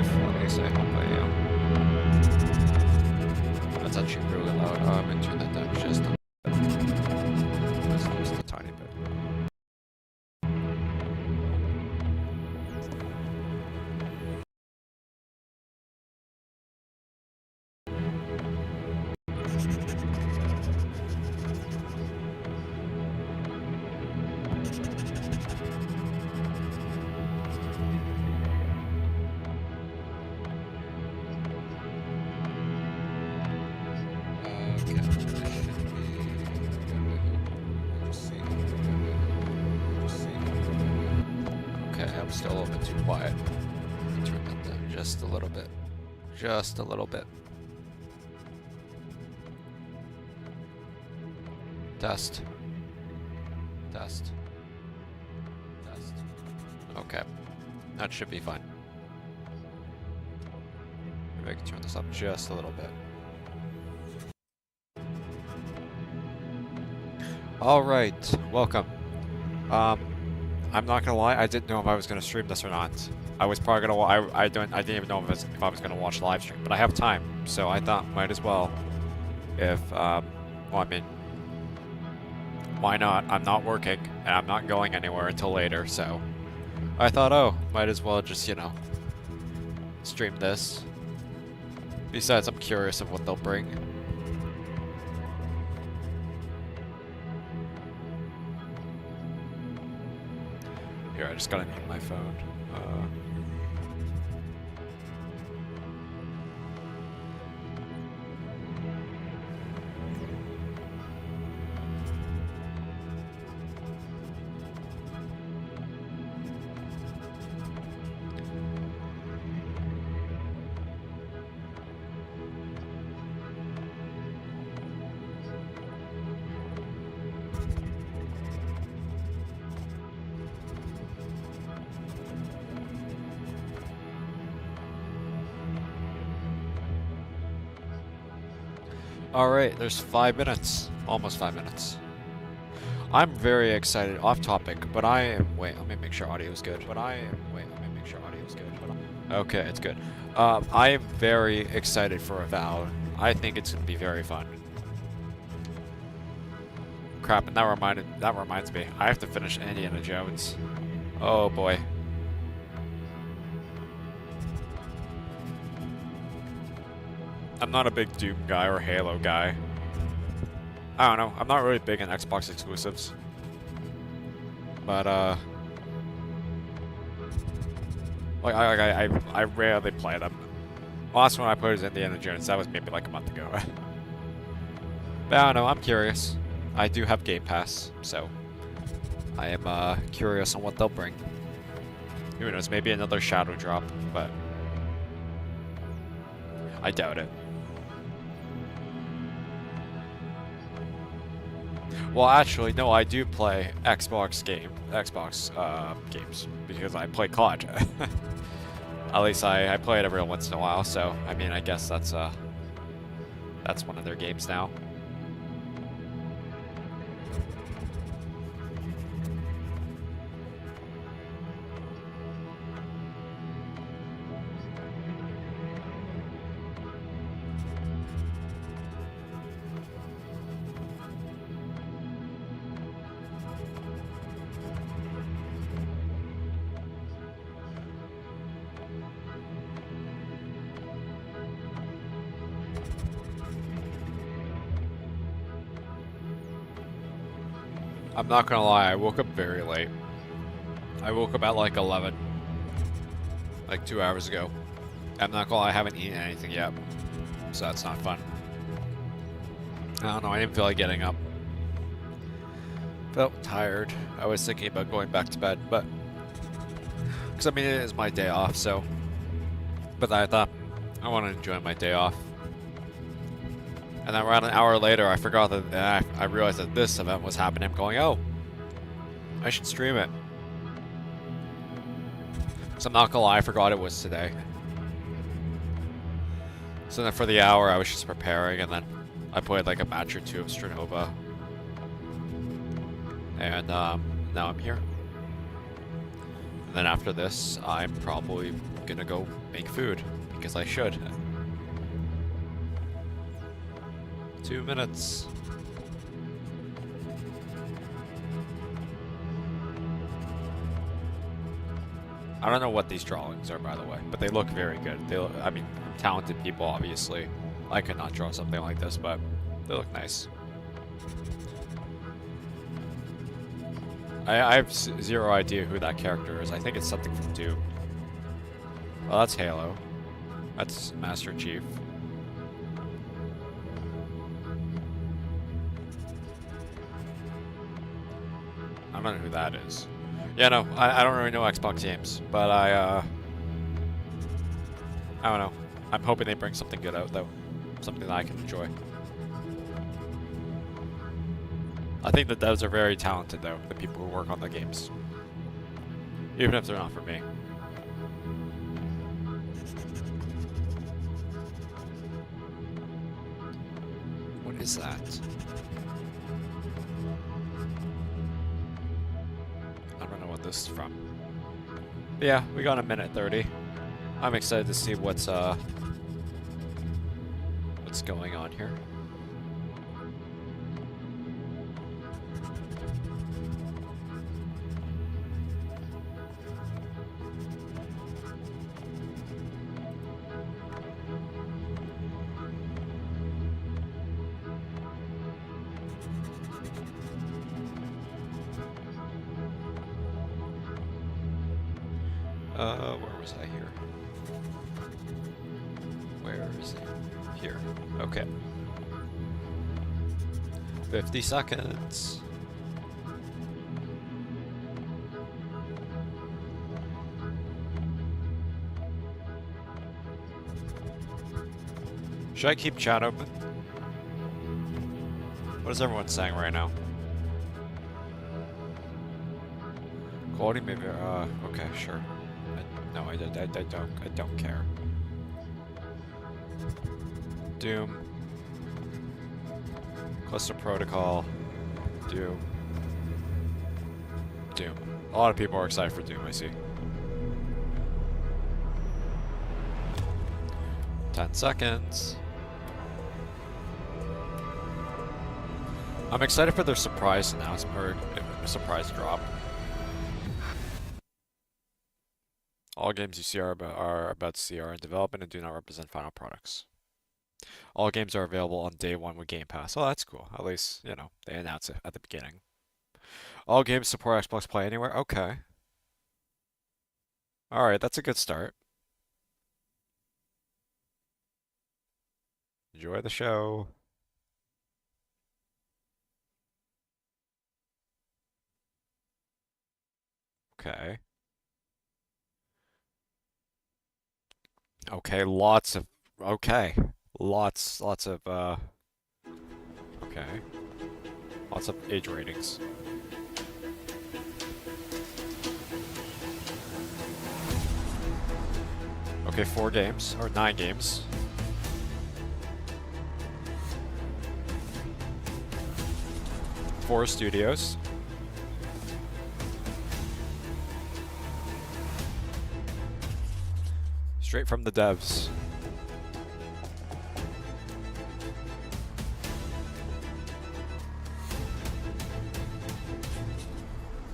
live. At least I hope I am. That's actually really loud. I'm gonna turn that down just a just a tiny bit. Okay, I'm still a little bit too quiet. Turn that down just a little bit. Just a little bit. Test. Test. Test. Okay. That should be fine. Maybe I can turn this up just a little bit. Alright, welcome. I'm not gonna lie, I didn't know if I was gonna stream this or not. I was probably gonna I didn't even know if I was gonna watch live stream, but I have time, so I thought might as well. If well, I mean, why not? I'm not working and I'm not going anywhere until later, so I thought, oh, might as well just, you know, stream this. Besides, I'm curious of what they'll bring. Here, I just gotta mute my phone. Alright, there's 5 minutes. Almost 5 minutes. I'm very excited. Off topic, but I am... Wait, let me make sure audio is good. Okay, it's good. I am very excited for Avowed. I think it's gonna be very fun. Crap, and that reminds me. I have to finish Indiana Jones. Oh boy. I'm not a big Doom guy or Halo guy. I don't know. I'm not really big in Xbox exclusives. But like I rarely play them. Last one I played was Indiana Jones. That was maybe like a month ago. But I don't know. I'm curious. I do have Game Pass, so I am curious on what they'll bring. Who knows? Maybe another Shadow drop, but I doubt it. Well, actually, no, I do play Xbox games because I play COD. At least I play it every once in a while. So I mean, I guess that's one of their games now. I'm not gonna lie, I woke up very late. I woke up at like 11. Like 2 hours ago. I'm not gonna lie, I haven't eaten anything yet. So that's not fun. I don't know, I didn't feel like getting up. Felt tired. I was thinking about going back to bed, but... Because I mean, it is my day off, so... But I thought, I want to enjoy my day off. And then around an hour later, I forgot that I realized that this event was happening. I'm going, oh, I should stream it. So I'm not gonna lie, I forgot it was today. So then for the hour, I was just preparing, and then I played like a match or two of Stranova. And now I'm here. And then after this, I'm probably gonna go make food, because I should. 2 minutes. I don't know what these drawings are, by the way, but they look very good. They look, I mean, talented people, obviously. I could not draw something like this, but they look nice. I have zero idea who that character is. I think it's something from Doom. Well, that's Halo. That's Master Chief. I don't know who that is. Yeah, no, I don't really know Xbox games, but I don't know. I'm hoping they bring something good out, though. Something that I can enjoy. I think the devs are very talented, though, the people who work on the games. Even if they're not for me. What is that? I don't know what this is from. But yeah, we got a minute 30. I'm excited to see what's going on here. Where was I here? Where is it? Here. Okay. 50 seconds. Should I keep chat open? What is everyone saying right now? Quality maybe, okay, sure. No, I don't care. Doom. Cluster Protocol. Doom. Doom. A lot of people are excited for Doom, I see. 10 seconds. I'm excited for their surprise announcement, or surprise drop. All games you see are about to see are in development and do not represent final products. All games are available on day one with Game Pass. Oh, that's cool. At least, you know, they announce it at the beginning. All games support Xbox Play Anywhere. Okay. Alright, that's a good start. Enjoy the show. Okay. Okay, lots of... Okay. Lots of, okay. Lots of age ratings. Okay, 4 games, or 9 games. Four studios. Straight from the devs.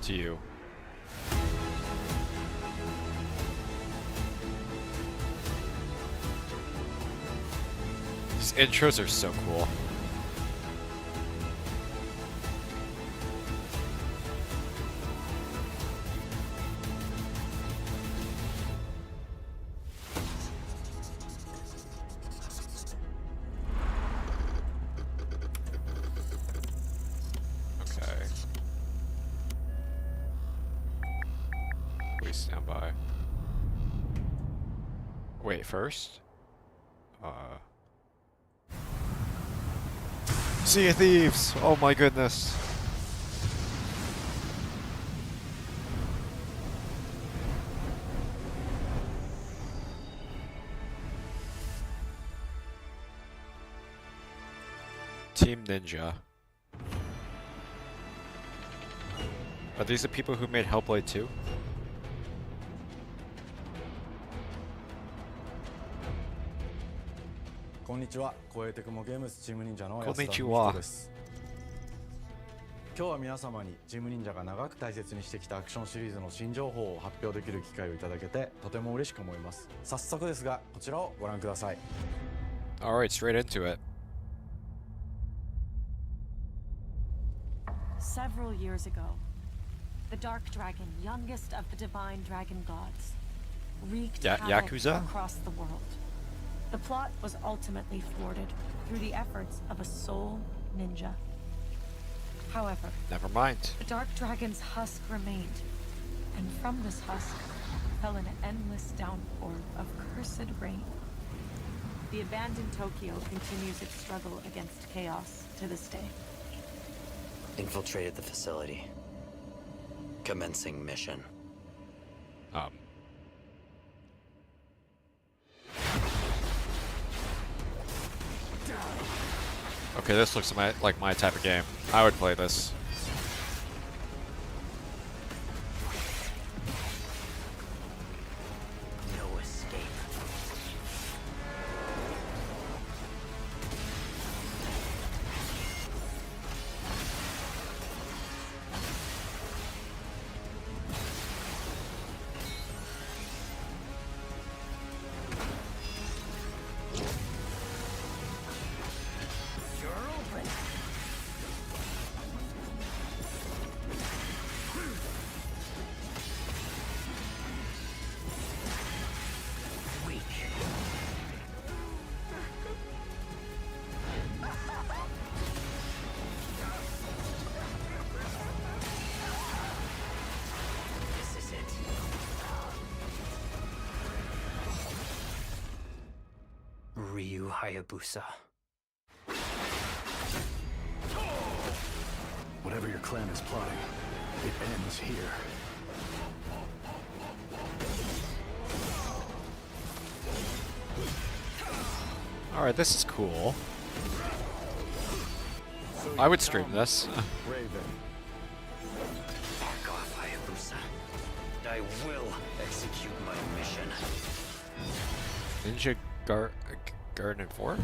To you. These intros are so cool. Stand by. Wait, first? Sea of Thieves! Oh my goodness. Team Ninja. Are these the people who made Hellblade 2? こんにちは。光栄テクモゲームズチーム忍者の安田文こんにちは人です。今日は皆様にチーム忍者が長く大切にしてきたアクションシリーズの新情報を発表できる機会をいただけてとても嬉しく思います。早速ですがこちらをご覧ください。 Alright, straight into it. Several years ago, the Dark Dragon, youngest of the divine dragon gods, wreaked havoc Yakuza? across the world. The plot was ultimately thwarted through the efforts of a sole ninja. However, Never mind. the Dark Dragon's husk remained, and from this husk fell an endless downpour of cursed rain. The abandoned Tokyo continues its struggle against chaos to this day. Infiltrated the facility. Commencing mission. Okay, this looks like my type of game. I would play this. No escape. You're open. Weak. This is it. Ryu Hayabusa. Whatever your clan is plotting, it ends here. Alright, this is cool. I would stream this. Raven. Back off, Hayabusa. I will execute my mission. Ninja Garden 4?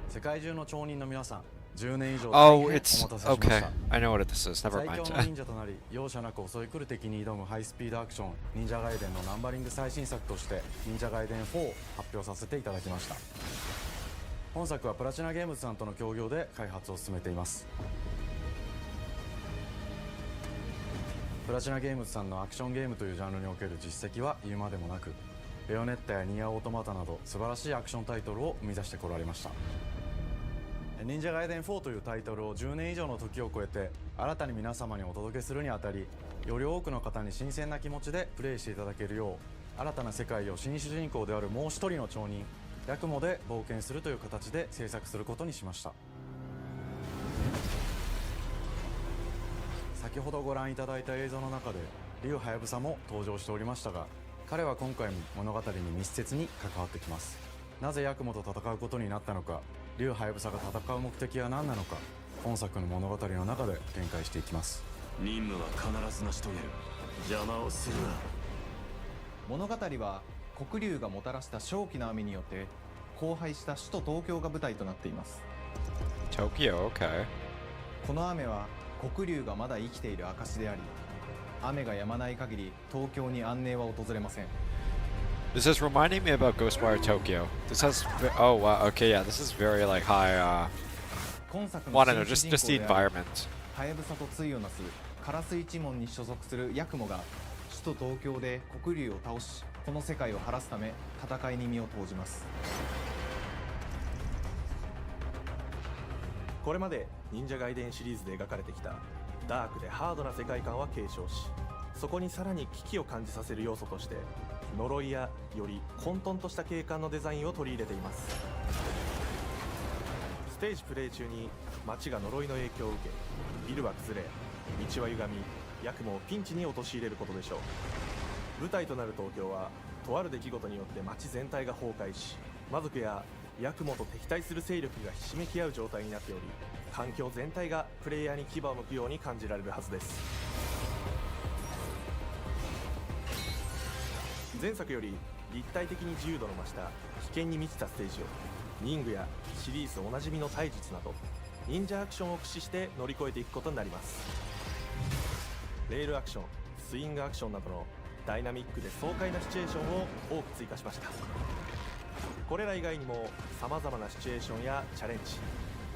世界中の町人の皆さん、10年以上 Oh, 大変 it's お待たせしまし okay. た。 I know what this is. Never 最 mind. 強の忍者となり容赦なく襲い来る敵に挑むハイスピードアクション忍者ガイデンのナンバリング最新作として忍者ガイデン4を発表させていただきました。本作はプラチナゲームズさんとの協業で開発を進めています。プラチナゲームズさんのアクションゲームというジャンルにおける実績は言うまでもなく、ベヨネッタやニアオートマタなど素晴らしいアクションタイトルを生み出してこられました。忍者ガイデン4というタイトルを10年以上の時を超えて新たに皆様にお届けするにあたり、より多くの方に新鮮な気持ちでプレイしていただけるよう、新たな世界を新主人公であるもう一人の町人ヤクモで冒険するという形で制作することにしました。先ほどご覧いただいた映像の中でリュウハヤブサも登場しておりましたが、彼は今回も物語に密接に関わってきます。なぜヤクモと戦うことになったのか、リュウハヤブサが戦う目的は何なのか、本作の物語の中で展開していきます。任務は必ず成し遂げる。邪魔をするな。物語は黒龍がもたらした正気な雨によって荒廃した首都東京が舞台となっています。 Tokyo, okay. この雨は黒龍がまだ生きている証であり、雨が止まない限り東京に安寧は訪れません。 This is reminding me about Ghostwire Tokyo. This has oh wow, okay, yeah, this is very like high 今作 well, の I don't know, 新 just 主 the 人公である environment. ハヤブサと対をなすカラス一門に所属するヤクモが首都東京で黒龍を倒し、この世界を晴らすため戦いに身を投じます。これまで忍者ガイデンシリーズで描かれてきたダークでハードな世界観は継承し、そこにさらに危機を感じさせる要素として呪いやより混沌とした景観のデザインを取り入れています。ステージプレイ中に街が呪いの影響を受け、ビルは崩れ、道は歪み、ヤクモをピンチに陥れることでしょう。舞台となる東京はとある出来事によって街全体が崩壊し、魔族やヤクモと敵対する勢力がひしめき合う状態になっており、環境全体がプレイヤーに牙を向くように感じられるはずです。前作より立体的に自由度の増した危険に満ちたステージを忍具やシリーズおなじみの体術など忍者アクションを駆使して乗り越えていくことになります。レールアクション、スイングアクションなどのダイナミックで爽快なシチュエーションを多く追加しました。これら以外にも様々なシチュエーションやチャレンジ、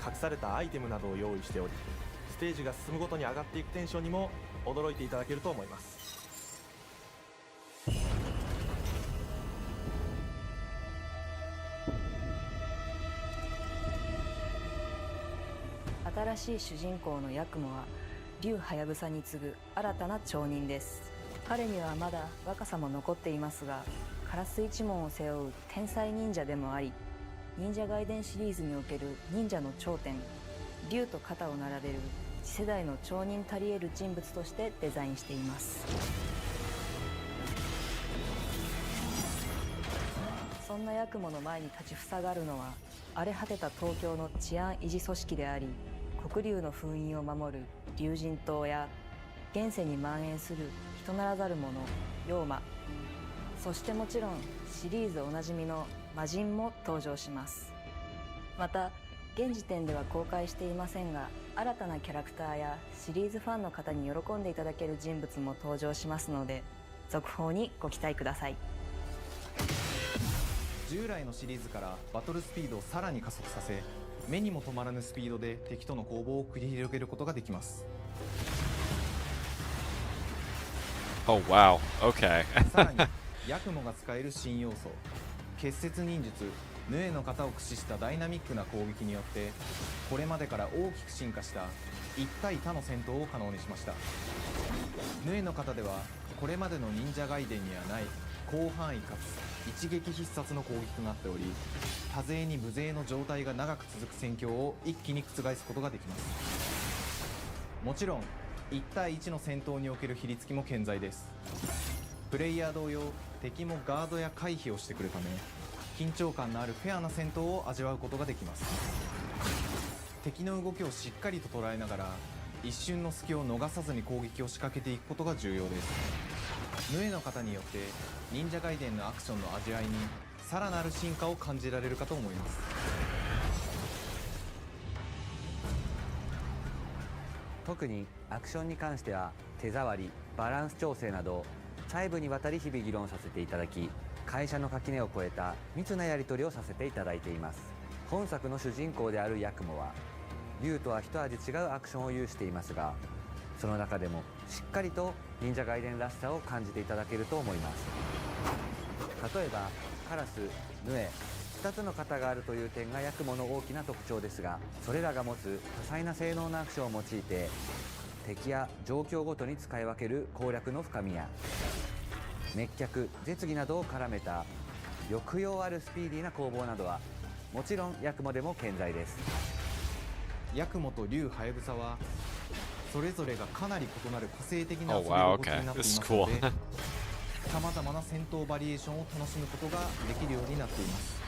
隠されたアイテムなどを用意しており、ステージが進むごとに上がっていくテンションにも驚いていただけると思います。新しい主人公のヤクモは竜ハヤブサに次ぐ新たな町人です。彼にはまだ若さも残っていますが、カラス一門を背負う天才忍者でもあり、忍者外伝シリーズにおける忍者の頂点、竜と肩を並べる次世代の町人たり得る人物としてデザインしています。そんなヤクモの前に立ちふさがるのは、荒れ果てた東京の治安維持組織であり、黒竜の封印を守る竜神島や、現世に蔓延する人ならざる者妖魔、そしてもちろんシリーズおなじみの魔人も登場します。また現時点では公開していませんが、新たなキャラクターやシリーズファンの方に喜んでいただける人物も登場しますので、続報にご期待ください。従来のシリーズからバトルスピードをさらに加速させ、目にも止まらぬスピードで敵との攻防を繰り広げることができます。Oh wow. Okay. さらにヤクモが使える新要素、結節忍術ヌエの型を駆使したダイナミックな攻撃によって、これまでから大きく進化した1対他の戦闘を可能にしました。ヌエの型ではこれまでの忍者外伝にはない広範囲かつ一撃必殺の攻撃となっており、多勢に無勢の状態が長く続く戦況を一気に覆すことができます。もちろん1対1の戦闘における比率付きも健在です。プレイヤー同様、敵もガードや回避をしてくるため、緊張感のあるフェアな戦闘を味わうことができます。敵の動きをしっかりと捉えながら、一瞬の隙を逃さずに攻撃を仕掛けていくことが重要です。ヌエの方によって忍者外伝のアクションの味わいにさらなる進化を感じられるかと思います。特にアクションに関しては手触り、バランス調整など細部にわたり日々議論させていただき、会社の垣根を越えた密なやり取りをさせていただいています。本作の主人公であるヤクモは竜とは一味違うアクションを有していますが、その中でもしっかりと忍者外伝らしさを感じていただけると思います。例えばカラス、ヌエ、2つの型があるという点がヤクモの大きな特徴ですが、それらが持つ多彩な性能のアクションを用いて敵や状況ごとに使い分ける攻略の深みや、滅却、絶技などを絡めた抑揚あるスピーディーな攻防などはもちろんヤクモでも健在です。ヤクモと竜ハヤブサはそれぞれがかなり異なる個性的な遊び wow, 心地になっていますので、さまざまな戦闘バリエーションを楽しむことができるようになっています。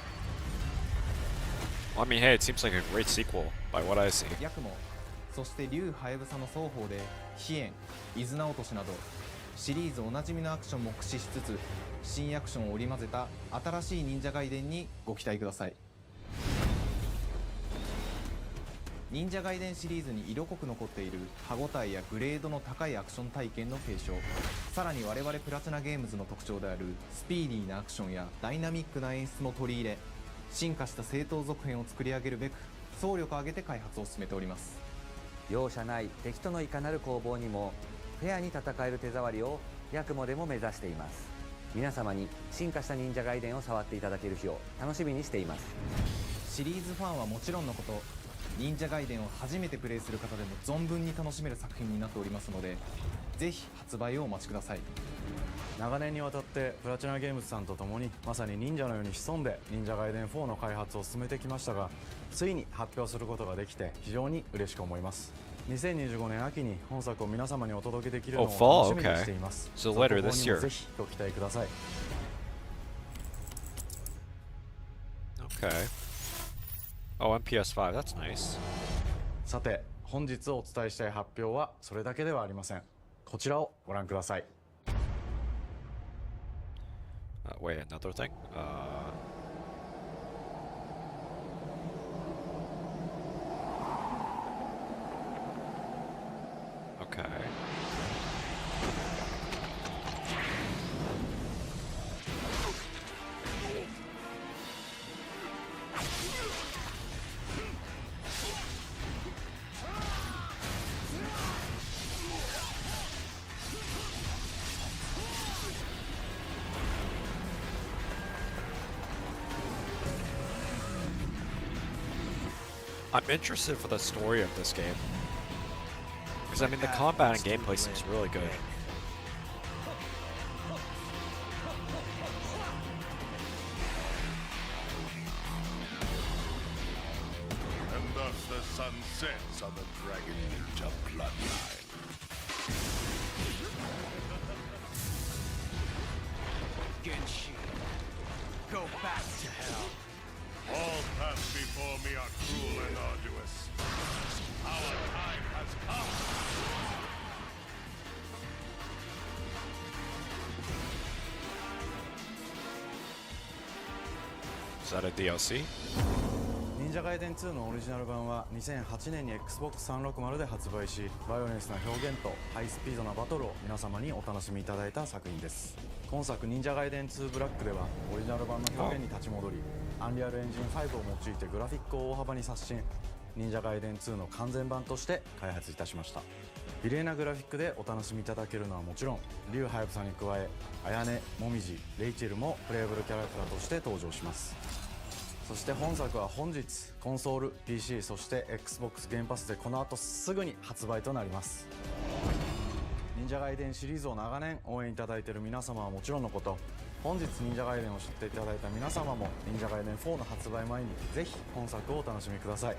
Well, I mean, hey, it seems like a great sequel by what I see. ヤクモ、そして竜ハヤブサの双方で飛燕、伊豆名落としなどシリーズおなじみのアクションも駆使しつつ、新アクションを織り交ぜた新しい忍者外伝にご期待ください。忍者外伝シリーズに色濃く残っている歯ごたえやグレードの高いアクション体験の継承、さらに我々プラチナゲームズの特徴であるスピーディーなアクションやダイナミックな演出も取り入れ、進化した正当続編を作り上げるべく総力を挙げて開発を進めております。容赦ない敵とのいかなる攻防にもフェアに戦える手触りをヤクモでも目指しています。皆様に進化した忍者外伝を触っていただける日を楽しみにしています。シリーズファンはもちろんのこと、忍者外伝を初めてプレイする方でも存分に楽しめる作品になっておりますので、ぜひ発売をお待ちください。長年にわたってプラチナゲームズさんと共にまさに忍者のように潜んで忍者外伝4の開発を進めてきましたが、ついに発表することができて非常に嬉しく思います。2025年秋に本作を皆様にお届けできるのを楽しみにしています。 So later this year. ぜひご期待ください。 Okay. Oh, and PS5. That's nice. さて本日お伝えしたい発表はそれだけではありません。こちらをご覧ください。Wait, another thing? Okay. I'm interested for the story of this game. Because, I mean, the combat and gameplay seems really good. And thus the sun sets on the Dragon Ninja bloodline. Genshin, go back to hell. All paths before me are cruel and arduous. Our time has come. Is that a DLC? 忍者ガイデン2のオリジナル版は2008年に Xbox360 で発売し、バイオレンスな表現とハイスピードなバトルを皆様にお楽しみいただいた作品です。今作忍者ガイデン2ブラックではオリジナル版の表現に立ち戻り、アンリアルエンジン5を用いてグラフィックを大幅に刷新、忍者ガイデン2の完全版として開発いたしました。美麗なグラフィックでお楽しみいただけるのはもちろん、リュウハヤブサに加え、綾音、もみじ、レイチェルもプレイブルキャラクターとして登場します。そして本作は本日コンソール、PC、そして Xbox ゲームパスでこの後すぐに発売となります。忍者ガイデンシリーズを長年応援いただいている皆様はもちろんのこと、本日忍者ガイデンを知っていただいた皆様も忍者ガイデン4の発売前にぜひ本作をお楽しみください。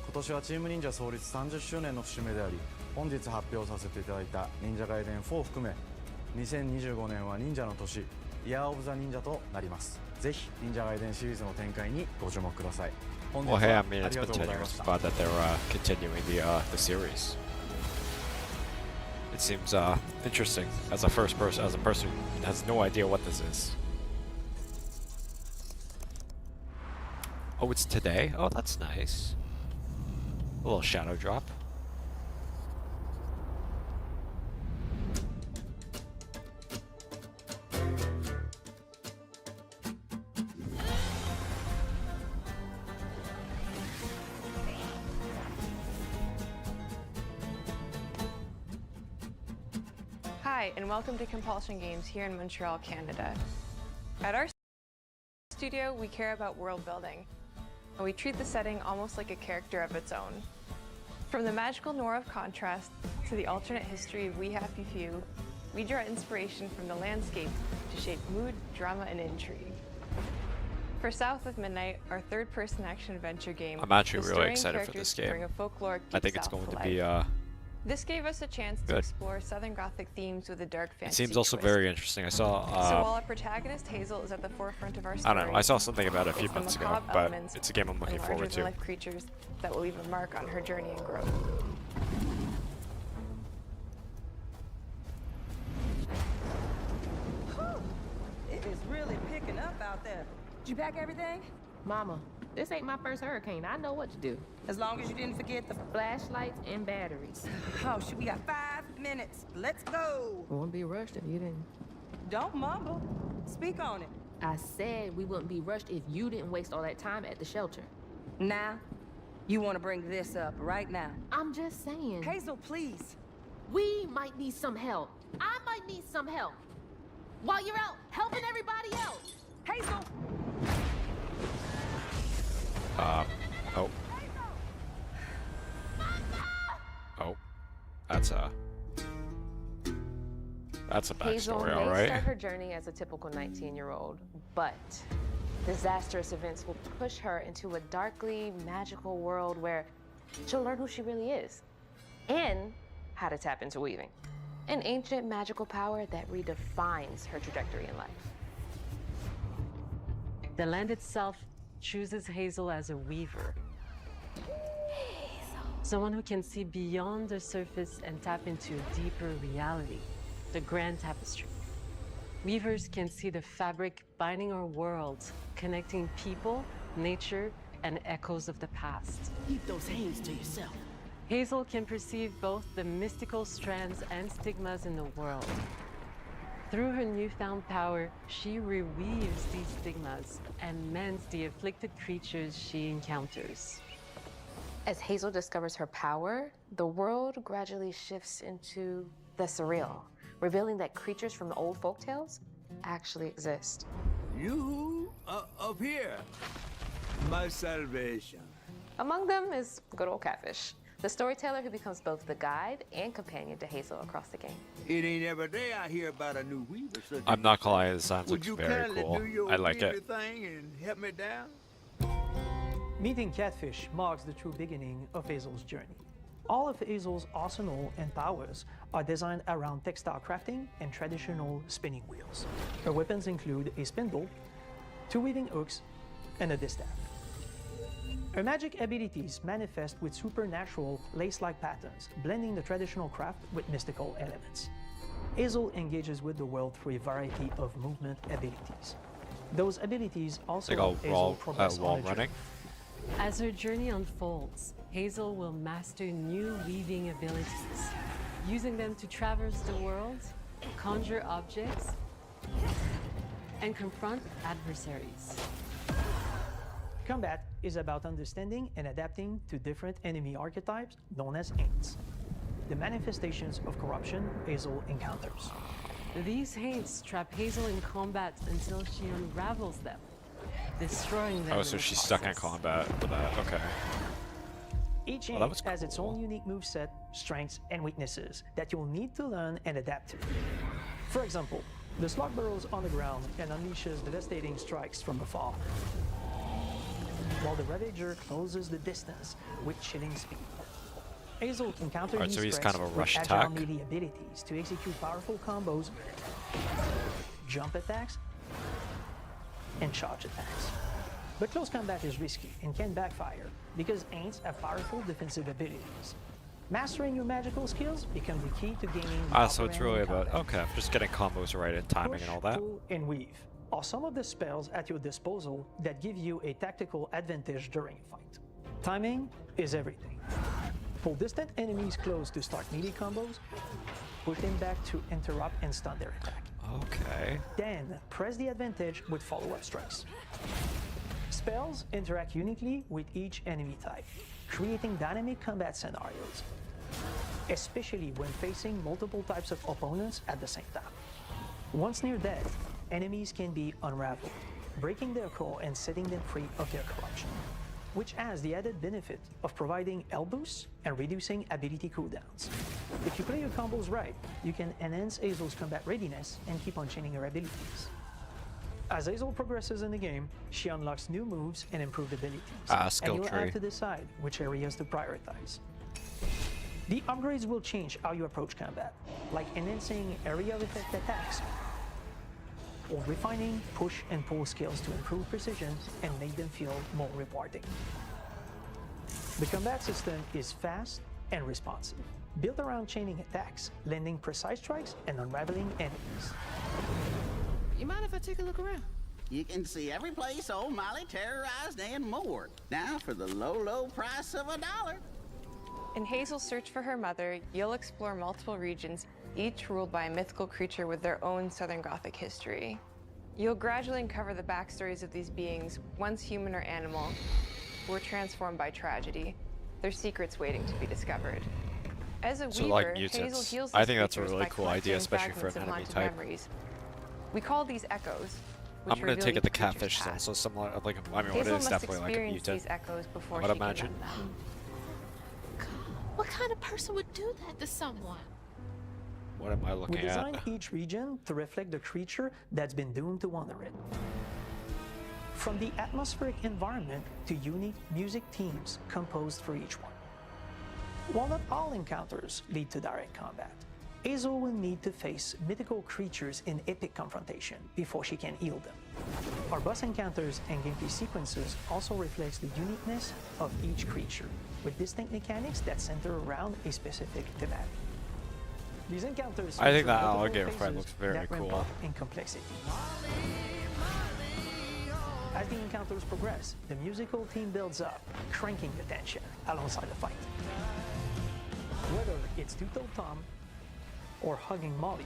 今年はチーム忍者創立30周年の節目であり、本日発表させていただいた忍者ガイデン4を含め2025年は忍者の年、イヤーオブザ忍者となります。ぜひ忍者ガイデンシリーズの展開にご注目ください。本日 Well, は hey, I あ mean, り it's がとうございま continuous, した。 but that they're continuing the series. It seems interesting as a person who has no idea what this is. Oh, it's today? Oh, that's nice. A little shadow drop. Hi, and welcome to Compulsion Games here in Montreal, Canada. At our studio, we care about world building, and we treat the setting almost like a character of its own. From the magical noir of Contrast to the alternate history of We Happy Few, we draw inspiration from the landscape to shape mood, drama, and intrigue. For South of Midnight, our third-person action-adventure game, I'm actually the really story and excited for characters this game. bring a folkloric I think deep it's South going to life. be This gave us a chance to good. explore Southern Gothic themes with a dark It fantasy seems also twist. very interesting. I So while saw our protagonist Hazel is at the forefront of our I story, don't know. I saw something about it a few it's the months ago, macabre but elements it's a game I'm looking and forward to. larger-than-life creatures that will leave a mark on her journey and growth. It is really picking up out there. Did you pack everything? Mama, this ain't my first hurricane. I know what to do. As long as you didn't forget the Flashlights and batteries. Oh, shoot, we got 5 minutes. Let's go. Won't be rushed if you didn't. Don't mumble. Speak on it. I said we wouldn't be rushed if you didn't waste all that time at the shelter. Now, you want to bring this up right now. I'm just saying. Hazel, please. We might need some help. I might need some help. While you're out helping everybody else. Hazel! Oh. Oh. That's a backstory, Hazel may all right. start her journey as a typical 19-year-old, but disastrous events will push her into a darkly magical world where she'll learn who she really is and how to tap into weaving, an ancient magical power that redefines her trajectory in life. The land itself chooses Hazel as a weaver. Hazel. Someone who can see beyond the surface and tap into a deeper reality, the grand tapestry. Weavers can see the fabric binding our world, connecting people, nature, and echoes of the past. Keep those hands to yourself. Hazel can perceive both the mystical strands and stigmas in the world. Through her newfound power, she reweaves these stigmas and mends the afflicted creatures she encounters. As Hazel discovers her power, the world gradually shifts into the surreal, revealing that creatures from the old folktales actually exist. You up here, my salvation. Among them is good old Catfish, the storyteller who becomes both the guide and companion to Hazel across the game. It ain't every day I hear about a new weaver. Such I'm not gonna lie, it sounds Would like you very kindly cool. do your I like weaver it. thing and help me down? Meeting Catfish marks the true beginning of Hazel's journey. All of Hazel's arsenal and powers are designed around textile crafting and traditional spinning wheels. Her weapons include a spindle, 2 weaving hooks, and a distaff. Her magic abilities manifest with supernatural lace-like patterns, blending the traditional craft with mystical elements. Hazel engages with the world through a variety of movement abilities. Those abilities also help Hazel progress wall on her journey. running. As her journey unfolds, Hazel will master new weaving abilities, using them to traverse the world, conjure objects, and confront adversaries. Combat is about understanding and adapting to different enemy archetypes known as Aints, the manifestations of corruption Hazel encounters. These Haints trap Hazel in combat until she unravels them, destroying them. Oh, so she's stuck in combat for that. Okay. Each Well, that Aint was has its cool. own unique moveset, strengths, and weaknesses that you'll need to learn and adapt to. For example, the Slug burrows on the ground and unleashes devastating strikes from afar, while the Ravager closes the distance with chilling speed. Hazel can counter Alright, these so he's threats kind of a with rush agile attack. melee abilities to execute powerful combos, jump attacks, and charge attacks. But close combat is risky and can backfire because Aints have powerful defensive abilities. Mastering your magical skills become the key to gaining Ah, so it's upper hand really in about, combat. okay, just getting combos right and timing Push, and all that. pull, and weave are some of the spells at your disposal that give you a tactical advantage during a fight. Timing is everything. Pull distant enemies close to start melee combos, push them back to interrupt and stun their attack. Okay. Then press the advantage with follow-up strikes. Spells interact uniquely with each enemy type, creating dynamic combat scenarios, especially when facing multiple types of opponents at the same time. Once near death, enemies can be unraveled, breaking their core and setting them free of their corruption, which has the added benefit of providing health boosts and reducing ability cooldowns. If you play your combos right, you can enhance Hazel's combat readiness and keep on chaining her abilities. As Hazel progresses in the game, she unlocks new moves and improved abilities, skill and you'll tree. have to decide which areas to prioritize. The upgrades will change how you approach combat, like enhancing area of effect attacks, or refining push and pull skills to improve precision and make them feel more rewarding. The combat system is fast and responsive, built around chaining attacks, landing precise strikes, and unraveling enemies. You mind if I take a look around? You can see every place old Molly terrorized and more. Now for the low, low price of $1. In Hazel's search for her mother, you'll explore multiple regions, each ruled by a mythical creature with their own Southern Gothic history. You'll gradually uncover the backstories of these beings, once human or animal, who were transformed by tragedy, their secrets waiting to be discovered. As a So, weaver, like Hazel mutants. heals I these think that's a creatures really by cool idea, collecting especially for an fragments of enemy haunted type. memories. We call these echoes. I'm which gonna reveal take it each the creature's catfish is past. also similar, like, I mean, Hazel it is must definitely like a experience mutant. these echoes before I would she can imagine. mend them. What kind of person would do that to someone? What am I We looking at? designed each region to reflect the creature that's been doomed to wander it. From the atmospheric environment to unique music themes composed for each one. While not all encounters lead to direct combat, Hazel will need to face mythical creatures in epic confrontation before she can heal them. Our boss encounters and gameplay sequences also reflects the uniqueness of each creature, with distinct mechanics that center around a specific thematic. These encounters I think that multiple alligator fight phases looks very that ramp cool. up in complexity. As the encounters progress, the musical theme builds up, cranking the tension alongside the fight. Whether it's Two-Toed Tom or Hugging Molly,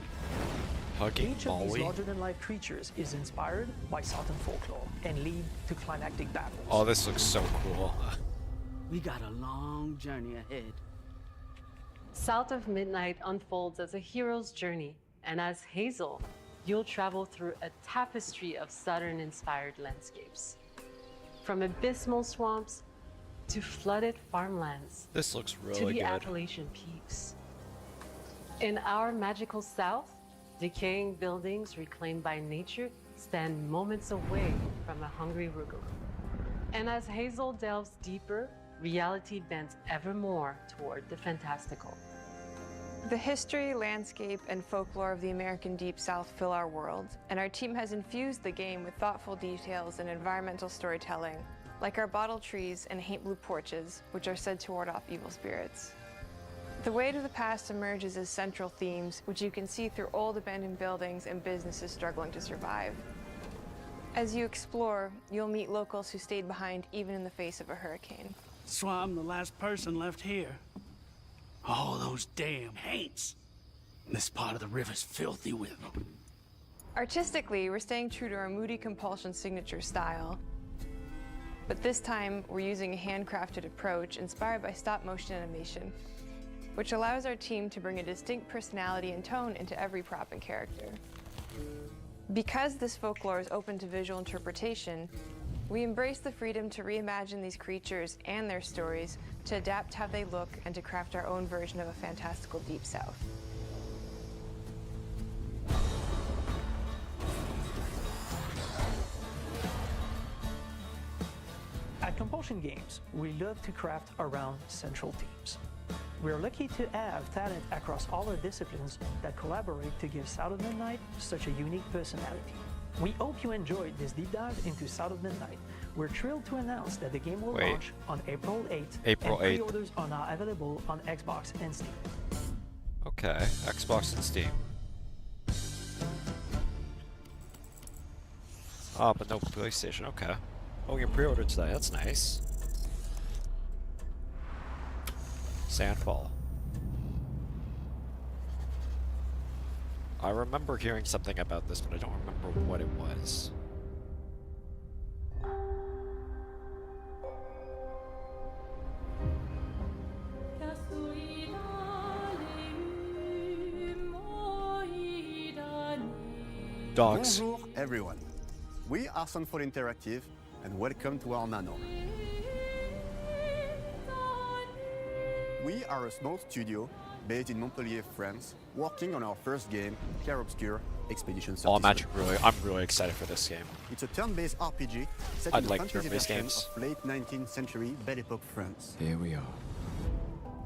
each of these larger-than-life creatures is inspired by Southern folklore and lead to climactic battles. Oh, this looks so cool. We got a long journey ahead. South of Midnight unfolds as a hero's journey, and as Hazel, you'll travel through a tapestry of Southern-inspired landscapes. From abysmal swamps to flooded farmlands, This looks to really the good. Appalachian peaks. In our magical South, decaying buildings reclaimed by nature stand moments away from a hungry Rugaloo. And as Hazel delves deeper, reality bends ever more toward the fantastical. The history, landscape, and folklore of the American Deep South fill our world, and our team has infused the game with thoughtful details and environmental storytelling, like our bottle trees and haint blue porches, which are said to ward off evil spirits. The way to the past emerges as central themes, which you can see through old abandoned buildings and businesses struggling to survive. As you explore, you'll meet locals who stayed behind even in the face of a hurricane. So I'm the last person left here. All those damn haints. This part of the river's filthy with them. Artistically, we're staying true to our moody compulsion signature style. But this time, we're using a handcrafted approach inspired by stop-motion animation, which allows our team to bring a distinct personality and tone into every prop and character. Because this folklore is open to visual interpretation, we embrace the freedom to reimagine these creatures and their stories, to adapt how they look, and to craft our own version of a fantastical Deep South. At Compulsion Games, we love to craft around central themes. We're lucky to have talent across all our disciplines that collaborate to give South of Midnight such a unique personality. We hope you enjoyed this deep dive into South of Midnight. We're thrilled to announce that the game will launch on April 8th, April and 8th. pre-orders are now available on Xbox and Steam. Okay, Xbox and Steam. Oh, but no PlayStation, okay. Oh, we can pre-order today, that's nice. Sandfall. I remember hearing something about this, but I don't remember what it was. Dogs. Bonjour everyone. We are Sunfall Interactive and welcome to our nano. We are a small studio based in Montpellier, France, working on our first game, Clair Obscur Expedition 37. Oh, I'm really excited for this game. It's a turn-based RPG set I'd in like the fantasy turn-based version games. of late 19th century Belle Epoque France. Here we are.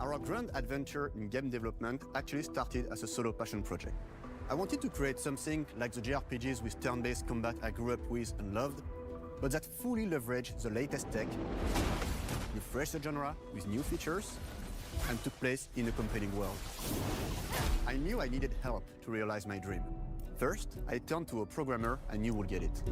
Our grand adventure in game development actually started as a solo passion project. I wanted to create something like the JRPGs with turn-based combat I grew up with and loved, but that fully leveraged the latest tech, refreshed the genre with new features, and took place in a compelling world. I knew I needed help to realize my dream. First, I turned to a programmer I knew would get it.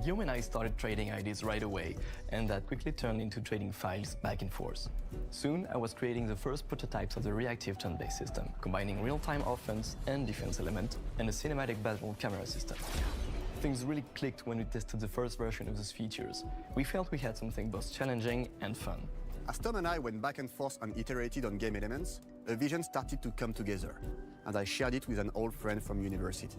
Guillaume and I started trading ideas right away, and that quickly turned into trading files back and forth. Soon, I was creating the first prototypes of the reactive turn-based system, combining real-time offense and defense element, and a cinematic battle camera system. Things really clicked when we tested the first version of those features. We felt we had something both challenging and fun. As Tom and I went back and forth and iterated on game elements, a vision started to come together, and I shared it with an old friend from university.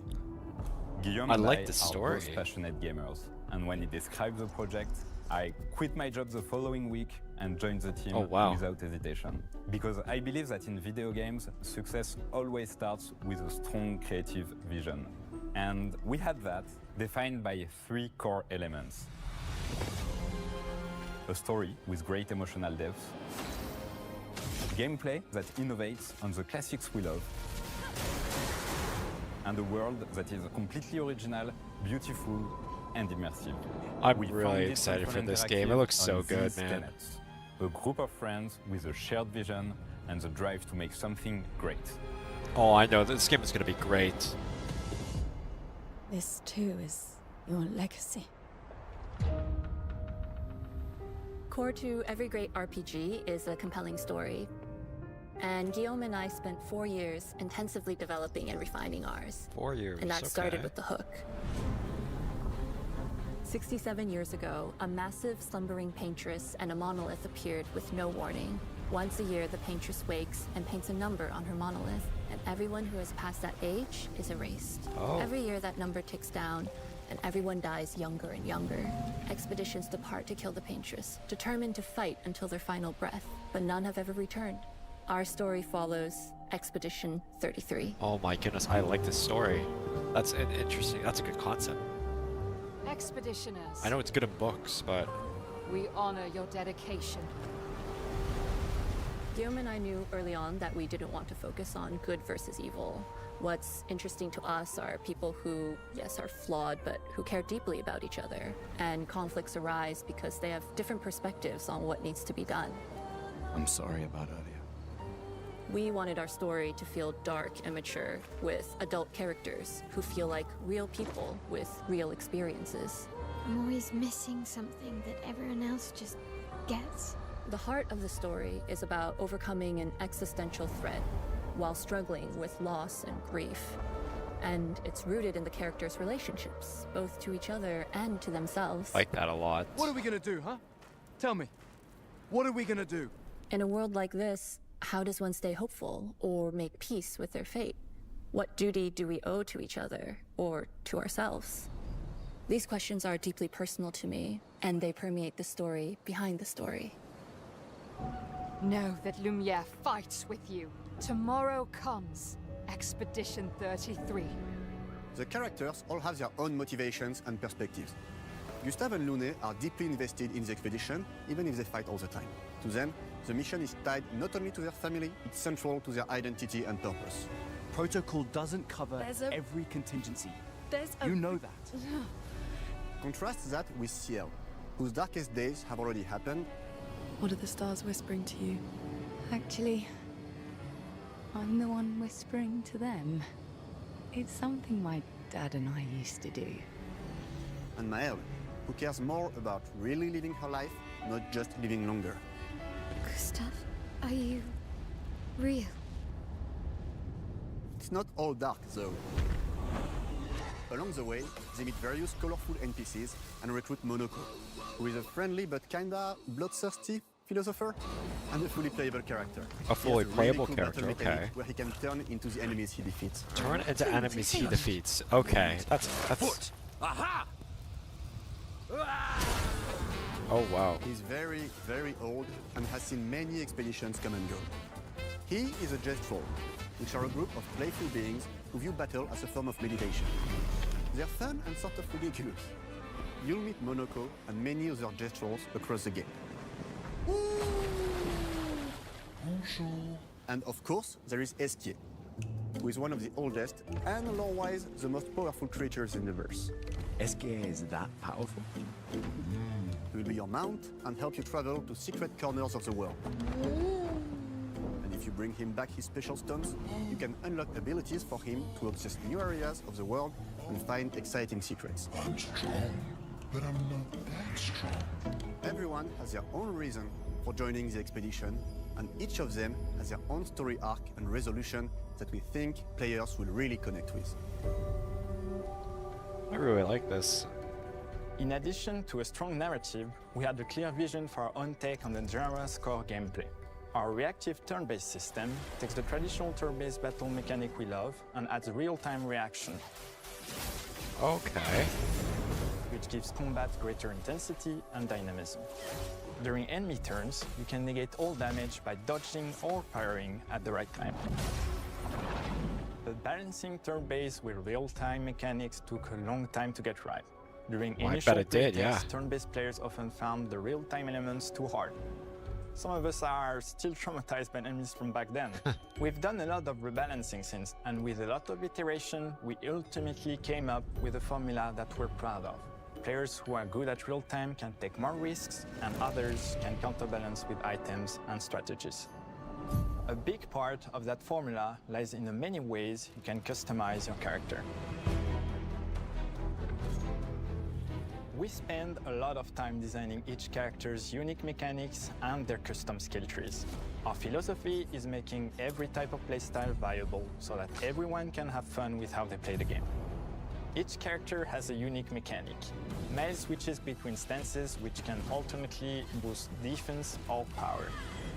Guillaume I and like I the are story. both passionate gamers, and when he described the project, I quit my job the following week and joined the team without hesitation. Because I believe that in video games, success always starts with a strong creative vision. And we had that, defined by 3 core elements. A story with great emotional depth, gameplay that innovates on the classics we love, and a world that is completely original, beautiful, and immersive. I'm We really founded excited for Central this game. It Interactive looks so on good, these man. tenets. A group of friends with a shared vision and the drive to make something great. Oh, I know. This game is going to be great. This too is your legacy. Core to every great RPG is a compelling story. And Guillaume and I spent 4 years intensively developing and refining ours. 4 years, And that started okay. with the hook. 67 years ago, a massive slumbering paintress and a monolith appeared with no warning. Once a year, the paintress wakes and paints a number on her monolith, and everyone who has passed that age is erased. Oh. Every year, that number ticks down, and everyone dies younger and younger. Expeditions depart to kill the paintress, determined to fight until their final breath, but none have ever returned. Our story follows Expedition 33. Oh my goodness, I like this story. That's an interesting. That's a good concept. Expeditioners, I know it's good in books, but we honor your dedication. Guillaume and I knew early on that we didn't want to focus on good versus evil. What's interesting to us are people who, yes, are flawed, but who care deeply about each other. And conflicts arise because they have different perspectives on what needs to be done. I'm sorry about earlier. We wanted our story to feel dark and mature, with adult characters who feel like real people with real experiences. I'm always missing something that everyone else just gets. The heart of the story is about overcoming an existential threat while struggling with loss and grief. And it's rooted in the characters' relationships, both to each other and to themselves. I like that a lot. What are we gonna do, huh? Tell me. What are we gonna do? In a world like this, how does one stay hopeful or make peace with their fate? What duty do we owe to each other or to ourselves? These questions are deeply personal to me, and they permeate the story behind the story. Know that Lumiere fights with you. Tomorrow comes Expedition 33. The characters all have their own motivations and perspectives. Gustave and Lune are deeply invested in the expedition, even if they fight all the time. To them, the mission is tied not only to their family, it's central to their identity and purpose. Protocol doesn't cover every contingency. You know that. Contrast that with Ciel, whose darkest days have already happened. What are the stars whispering to you? Actually, I'm the one whispering to them. It's something my dad and I used to do. And Maëlle, who cares more about really living her life, not just living longer. Gustave, are you real? It's not all dark, though. Along the way, they meet various colorful NPCs and recruit Monoko, who is a friendly but kinda bloodthirsty philosopher and a fully playable character. A fully He has playable really cool battle character, mechanic okay. Where he can turn into the enemies he defeats. Turn into enemies he defeats. Okay, that's. Aha! Oh wow. He's very, very old and has seen many expeditions come and go. He is a Jest Troll, which are a group of playful beings who view battle as a form of meditation. They're fun and sort of ridiculous. You'll meet Monoko and many other Jest Trolls across the game. And of course, there is Esquier, who is one of the oldest and lore-wise the most powerful creatures in the verse. Esquier is that powerful? He will be your mount and help you travel to secret corners of the world. And if you bring him back his special stones, you can unlock abilities for him to access new areas of the world and find exciting secrets. I'm strong, but I'm not that strong. Everyone has their own reason for joining the expedition, and each of them has their own story arc and resolution that we think players will really connect with. I really like this. In addition to a strong narrative, we had a clear vision for our own take on the genre's core gameplay. Our reactive turn-based system takes the traditional turn-based battle mechanic we love and adds real-time reaction. Okay. Which gives combat greater intensity and dynamism. During enemy turns, you can negate all damage by dodging or parrying at the right time. But balancing turn-based with real-time mechanics took a long time to get right. During Well, I initial bet it did, playtests, yeah. turn-based players often found the real-time elements too hard. some of us are still traumatized by enemies from back then. We've done a lot of rebalancing since, and with a lot of iteration, we ultimately came up with a formula that we're proud of. Players who are good at real-time can take more risks, and others can counterbalance with items and strategies. A big part of that formula lies in the many ways you can customize your character. We spend a lot of time designing each character's unique mechanics and their custom skill trees. Our philosophy is making every type of playstyle viable so that everyone can have fun with how they play the game. Each character has a unique mechanic. Miles switches between stances which can ultimately boost defense or power.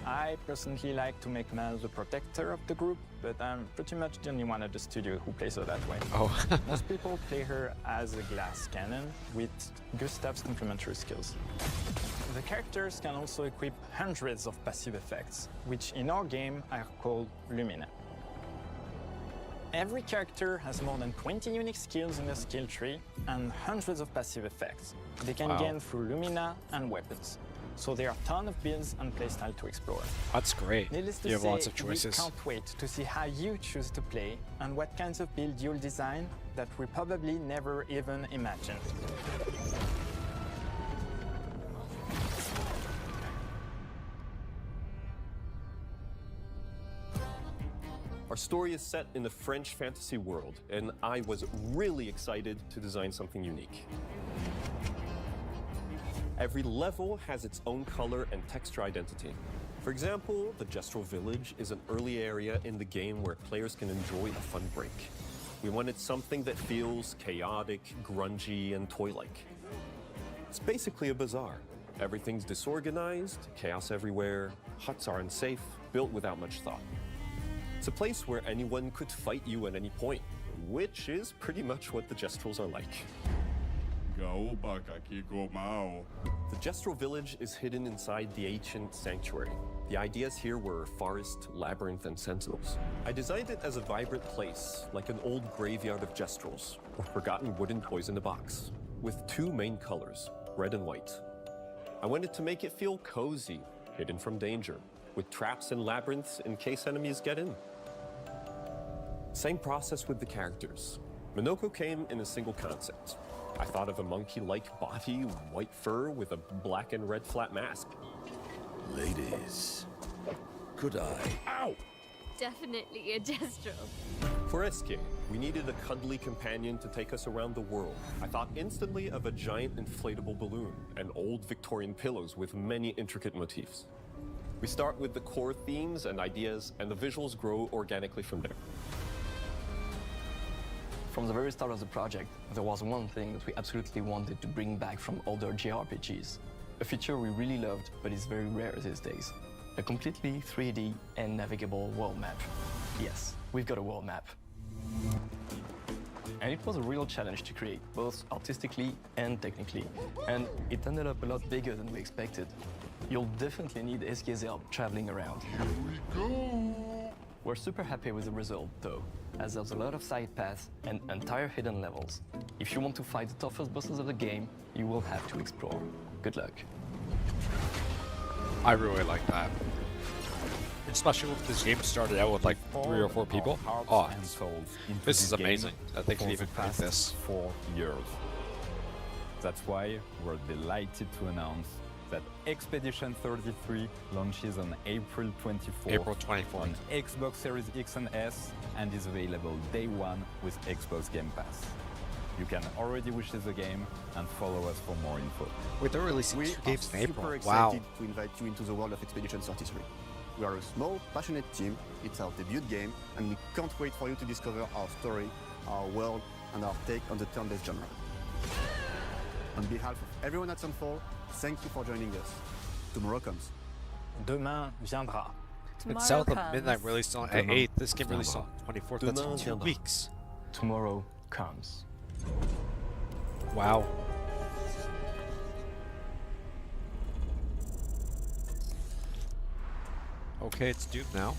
I personally like to make Miles the protector of the group, but I'm pretty much the only one at the studio who plays her that way. Oh. Most people play her as a glass cannon with Gustav's complementary skills. The characters can also equip hundreds of passive effects, which in our game are called Lumina. Every character has more than 20 unique skills in their skill tree and hundreds of passive effects they can gain through Lumina and weapons. So there are a ton of builds and playstyle to explore. That's great. Needless to you have say, lots of choices. We can't wait to see how you choose to play and what kinds of build you'll design that we probably never even imagined. Our story is set in the French fantasy world, and I was really excited to design something unique. Every level has its own color and texture identity. For example, the Gestrel Village is an early area in the game where players can enjoy a fun break. We wanted something that feels chaotic, grungy, and toy-like. It's basically a bazaar. Everything's disorganized, chaos everywhere, huts are unsafe, built without much thought. It's a place where anyone could fight you at any point, which is pretty much what the Gestrels are like. The Gestrel Village is hidden inside the ancient sanctuary. The ideas here were forest, labyrinth, and sentinels. I designed it as a vibrant place, like an old graveyard of Gestrels, or forgotten wooden toys in a box, with two main colors, red and white. I wanted to make it feel cozy, hidden from danger, with traps and labyrinths in case enemies get in. Same process with the characters. Minoko came in a single concept. I thought of a monkey-like body, white fur with a black and red flat mask. Ladies, could I? Ow! Definitely a Gestrel. For Eske, we needed a cuddly companion to take us around the world. I thought instantly of a giant inflatable balloon and old Victorian pillows with many intricate motifs. We start with the core themes and ideas, and the visuals grow organically from there. From the very start of the project, there was one thing that we absolutely wanted to bring back from older JRPGs. A feature we really loved, but is very rare these days. A completely 3D and navigable world map. Yes, we've got a world map. And it was a real challenge to create, both artistically and technically. And it ended up a lot bigger than we expected. You'll definitely need Eske's help traveling around. Here we go! We're super happy with the result, though, as there's a lot of side paths and entire hidden levels. If you want to fight the toughest bosses of the game, you will have to explore. Good luck. I really like that. Especially if this game started out with like 3 or 4 people. Oh, this is amazing that they can even make this. 4 years. That's why we're delighted to announce that Expedition 33 launches on April 24th. April 24th. On Xbox Series X and S and is available day one with Xbox Game Pass. You can already wishlist the game and follow us for more info. Wait, they're releasing 2 games in April. We're super Wow. excited to invite you into the world of Expedition 33. We are a small, passionate team. It's our debut game, and we can't wait for you to discover our story, our world, and our take on the turn-based genre. On behalf of everyone at Sunfall, thank you for joining us. Tomorrow comes. Demain viendra. It's South of Midnight released on at 8. This game released on 24th. That's in 2 weeks. Tomorrow comes. Wow. Okay, it's Duke now.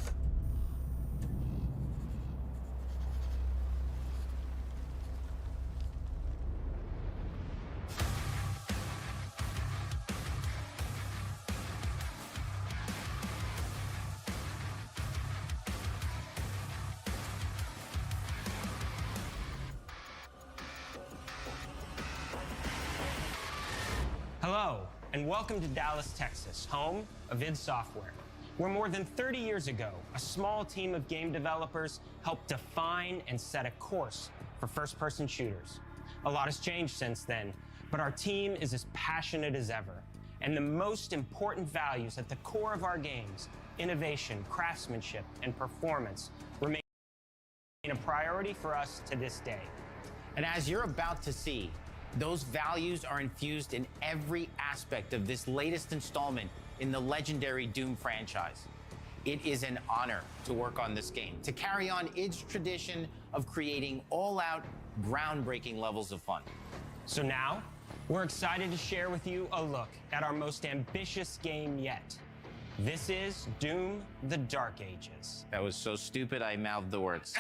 and welcome to Dallas, Texas, home of id Software, where more than 30 years ago, a small team of game developers helped define and set a course for first-person shooters. A lot has changed since then, but our team is as passionate as ever, and the most important values at the core of our games, innovation, craftsmanship, and performance, remain a priority for us to this day. And as you're about to see, those values are infused in every aspect of this latest installment in the legendary Doom franchise. It is an honor to work on this game, to carry on id's tradition of creating all-out, groundbreaking levels of fun. So now, we're excited to share with you a look at our most ambitious game yet. This is Doom: The Dark Ages. That was so stupid I mouthed the words.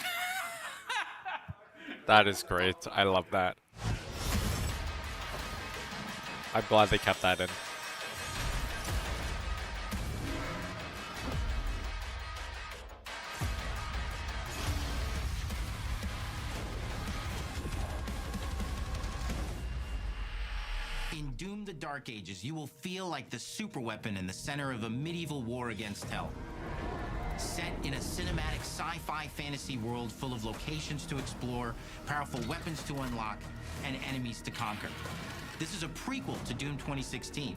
That is great. I love that. I'm glad they kept that in. In Doom: The Dark Ages, you will feel like the superweapon in the center of a medieval war against hell. Set in a cinematic sci-fi fantasy world full of locations to explore, powerful weapons to unlock, and enemies to conquer. This is a prequel to Doom 2016,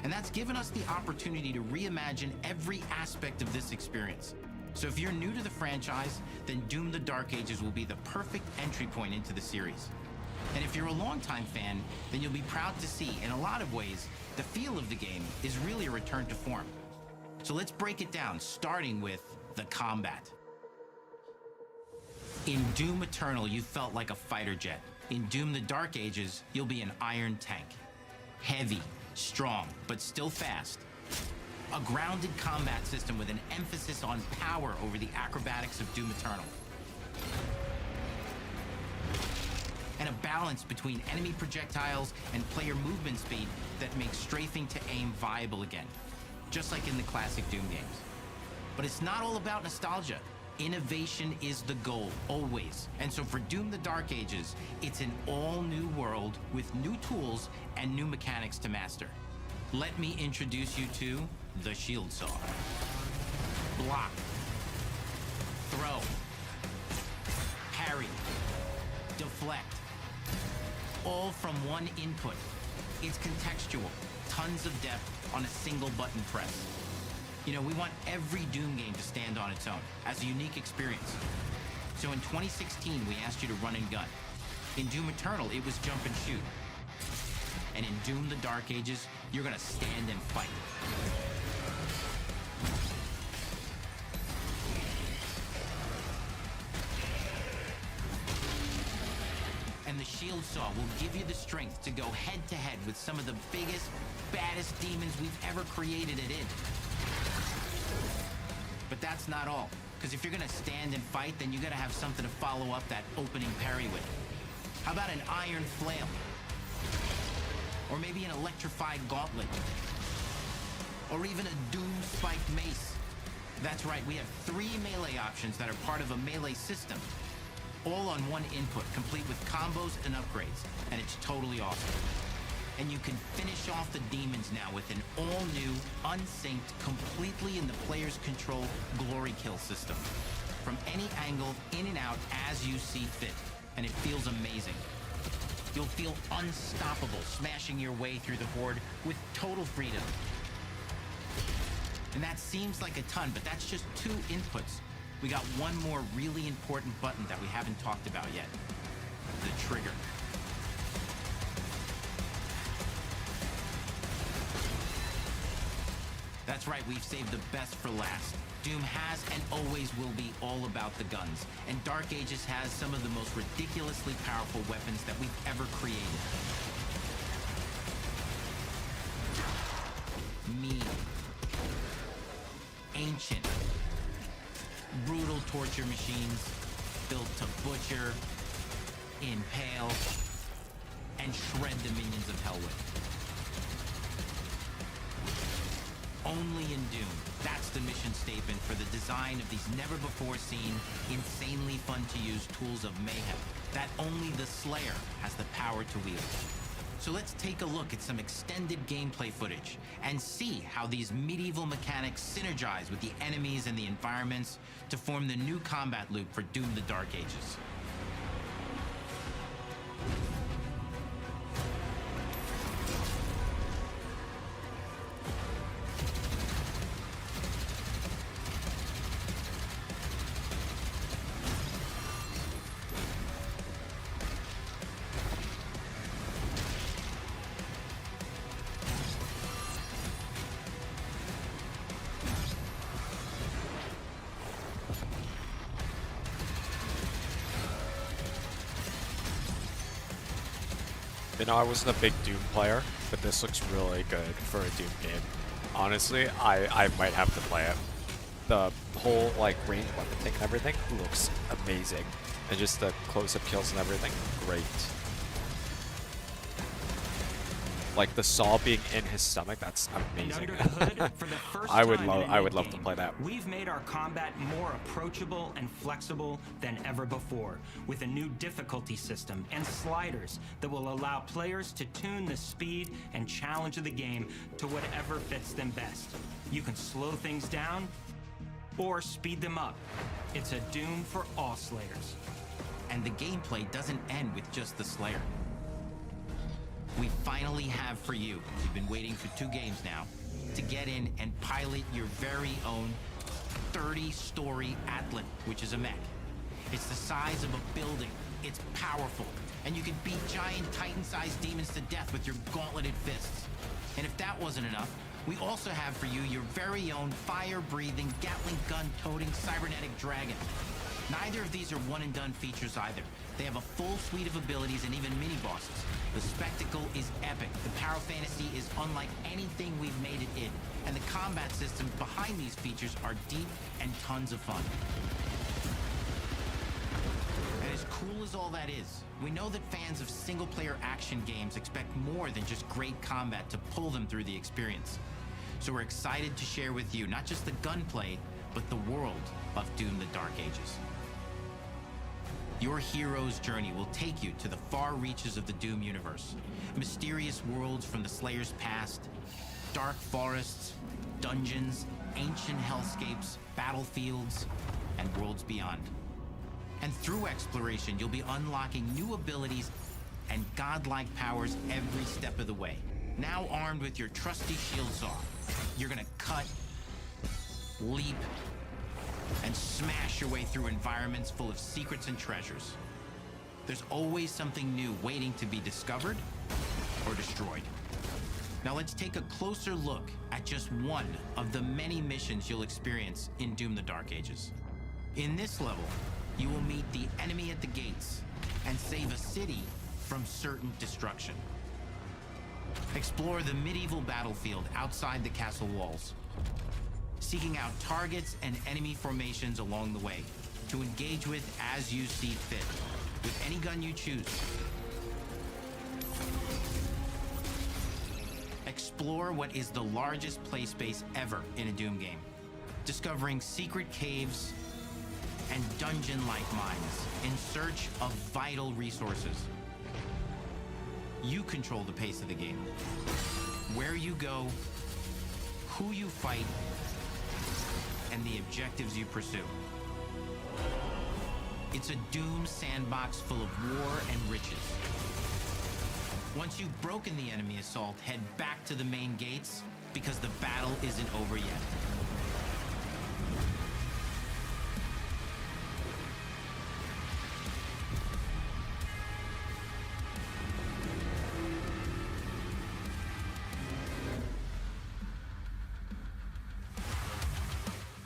and that's given us the opportunity to reimagine every aspect of this experience. So if you're new to the franchise, then Doom: The Dark Ages will be the perfect entry point into the series. And if you're a longtime fan, then you'll be proud to see, in a lot of ways, the feel of the game is really a return to form. So let's break it down, starting with the combat. In Doom Eternal, you felt like a fighter jet. In Doom: The Dark Ages, you'll be an iron tank. Heavy, strong, but still fast. A grounded combat system with an emphasis on power over the acrobatics of Doom Eternal. And a balance between enemy projectiles and player movement speed that makes strafing to aim viable again, just like in the classic Doom games. But it's not all about nostalgia. Innovation is the goal, always. And so for Doom: The Dark Ages, it's an all-new world with new tools and new mechanics to master. Let me introduce you to the Shield Saw. Block. Throw. Parry. Deflect. All from one input. It's contextual, tons of depth on a single button press. You know, we want every Doom game to stand on its own, as a unique experience. So in 2016, we asked you to run and gun. In Doom Eternal, it was jump and shoot. And in Doom: The Dark Ages, you're gonna stand and fight. And the Shield Saw will give you the strength to go head-to-head with some of the biggest, baddest demons we've ever created at id. But that's not all. Because if you're gonna stand and fight, then you gotta have something to follow up that opening parry with. How about an iron flail? Or maybe an electrified gauntlet? Or even a Doom spiked mace? That's right, we have 3 melee options that are part of a melee system. All on one input, complete with combos and upgrades. And it's totally awesome. And you can finish off the demons now with an all-new, unsynced, completely in the player's control glory kill system. From any angle, in and out, as you see fit. And it feels amazing. You'll feel unstoppable, smashing your way through the horde with total freedom. And that seems like a ton, but that's just 2 inputs. We got one more really important button that we haven't talked about yet. The trigger. That's right, we've saved the best for last. Doom has and always will be all about the guns, and Dark Ages has some of the most ridiculously powerful weapons that we've ever created. Mean. Ancient. Brutal torture machines, built to butcher, impale, and shred the minions of hell with. Only in Doom, that's the mission statement for the design of these never-before-seen, insanely fun-to-use tools of mayhem that only the Slayer has the power to wield. So let's take a look at some extended gameplay footage and see how these medieval mechanics synergize with the enemies and the environments to form the new combat loop for Doom: The Dark Ages. You know, I wasn't a big Doom player, but this looks really good for a Doom game. Honestly, I might have to play it. The whole, like, range weapon thing and everything looks amazing. And just the close-up kills and everything, great. Like, the saw being in his stomach, that's amazing. Under the hood, for the first I would time love to play that. We've made our combat more approachable and flexible than ever before, with a new difficulty system and sliders that will allow players to tune the speed and challenge of the game to whatever fits them best. You can slow things down or speed them up. It's a Doom for all Slayers. And the gameplay doesn't end with just the Slayer. We finally have for you, you've been waiting for 2 games now, to get in and pilot your very own 30-story Atlan, which is a mech. It's the size of a building, it's powerful, and you can beat giant Titan-sized demons to death with your gauntleted fists. And if that wasn't enough, we also have for you your very own fire-breathing, Gatling gun-toting cybernetic dragon. Neither of these are one-and-done features either. They have a full suite of abilities and even mini-bosses. The spectacle is epic. The Power Fantasy is unlike anything we've made it in. And the combat systems behind these features are deep and tons of fun. And as cool as all that is, we know that fans of single-player action games expect more than just great combat to pull them through the experience. So we're excited to share with you not just the gunplay, but the world of Doom: The Dark Ages. Your hero's journey will take you to the far reaches of the Doom universe. Mysterious worlds from the Slayer's past, dark forests, dungeons, ancient hellscapes, battlefields, and worlds beyond. And through exploration, you'll be unlocking new abilities and godlike powers every step of the way. Now armed with your trusty shield saw, you're gonna cut, leap, and smash your way through environments full of secrets and treasures. There's always something new waiting to be discovered or destroyed. Now let's take a closer look at just one of the many missions you'll experience in Doom: The Dark Ages. In this level, you will meet the enemy at the gates and save a city from certain destruction. Explore the medieval battlefield outside the castle walls, seeking out targets and enemy formations along the way to engage with as you see fit, with any gun you choose. Explore what is the largest play space ever in a Doom game, discovering secret caves and dungeon-like mines in search of vital resources. You control the pace of the game, where you go, who you fight, and the objectives you pursue. It's a Doom sandbox full of war and riches. Once you've broken the enemy assault, head back to the main gates, because the battle isn't over yet.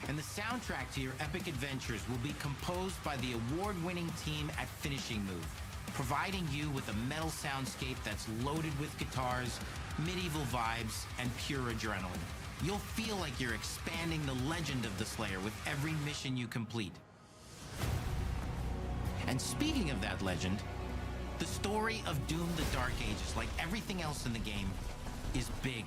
And the soundtrack to your epic adventures will be composed by the award-winning team at Finishing Move, providing you with a metal soundscape that's loaded with guitars, medieval vibes, and pure adrenaline. You'll feel like you're expanding the legend of the Slayer with every mission you complete. And speaking of that legend, the story of Doom: The Dark Ages, like everything else in the game, is big.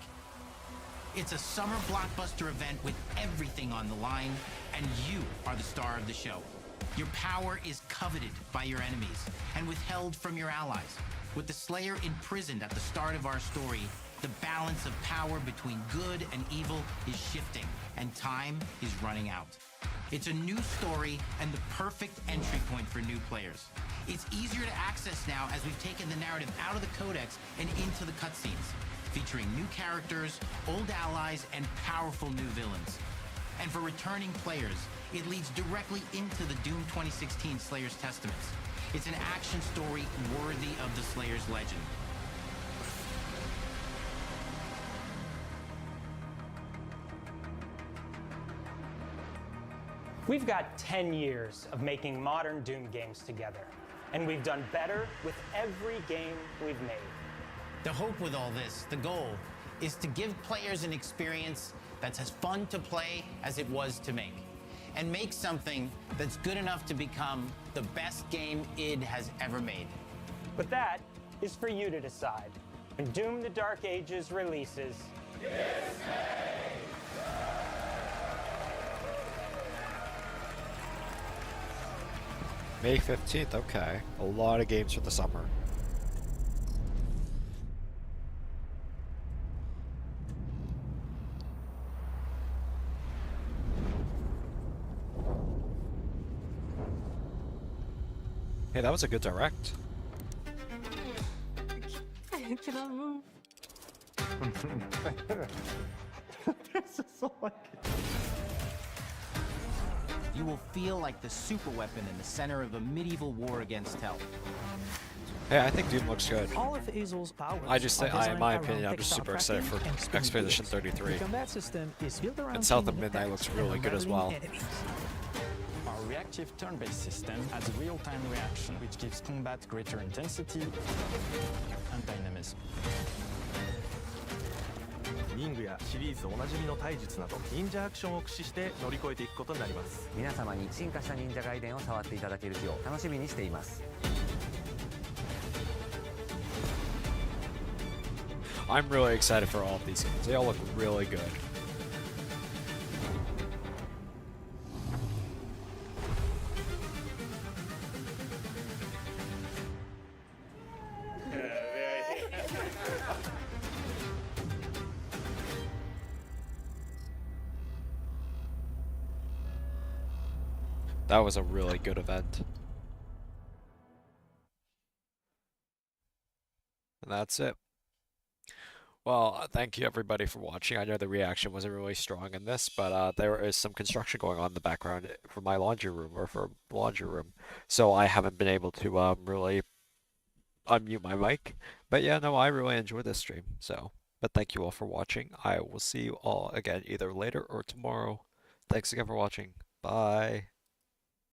It's a summer blockbuster event with everything on the line, and you are the star of the show. Your power is coveted by your enemies and withheld from your allies. With the Slayer imprisoned at the start of our story, the balance of power between good and evil is shifting, and time is running out. It's a new story and the perfect entry point for new players. It's easier to access now as we've taken the narrative out of the codex and into the cutscenes, featuring new characters, old allies, and powerful new villains. And for returning players, it leads directly into the Doom 2016 Slayer's Testaments. It's an action story worthy of the Slayer's legend. We've got 10 years of making modern Doom games together, and we've done better with every game we've made. The hope with all this, the goal, is to give players an experience that's as fun to play as it was to make, and make something that's good enough to become the best game id has ever made. But that is for you to decide. When Doom: The Dark Ages releases, May 15th, okay. A lot of games for the summer. Hey, that was a good direct. I cannot move. This is so like You will feel like the superweapon in the center of a medieval war against hell. Hey, I think Doom looks good. All of Azel's powers I just think, are designed in my around opinion, I'm just textile super excited for crafting and spinning Expedition bullets. 33. The combat system is built around And South of killing Midnight attacks looks really and good as unraveling well. enemies. Our reactive turn-based system adds real-time reaction, which gives combat greater intensity and dynamism. 忍具やシリーズおなじみの体術など忍者アクションを駆使して乗り越えていくことになります。皆様に進化した忍者ガイデンを触っていただける日を楽しみにしています。I'm really excited for all of these games. They all look really good. That was a really good event. And that's it. Well, thank you everybody for watching. I know the reaction wasn't really strong in this, but there is some construction going on in the background for my laundry room, or for the laundry room. So I haven't been able to really unmute my mic. But yeah, no, I really enjoyed this stream. So, but thank you all for watching. I will see you all again either later or tomorrow. Thanks again for watching. Bye.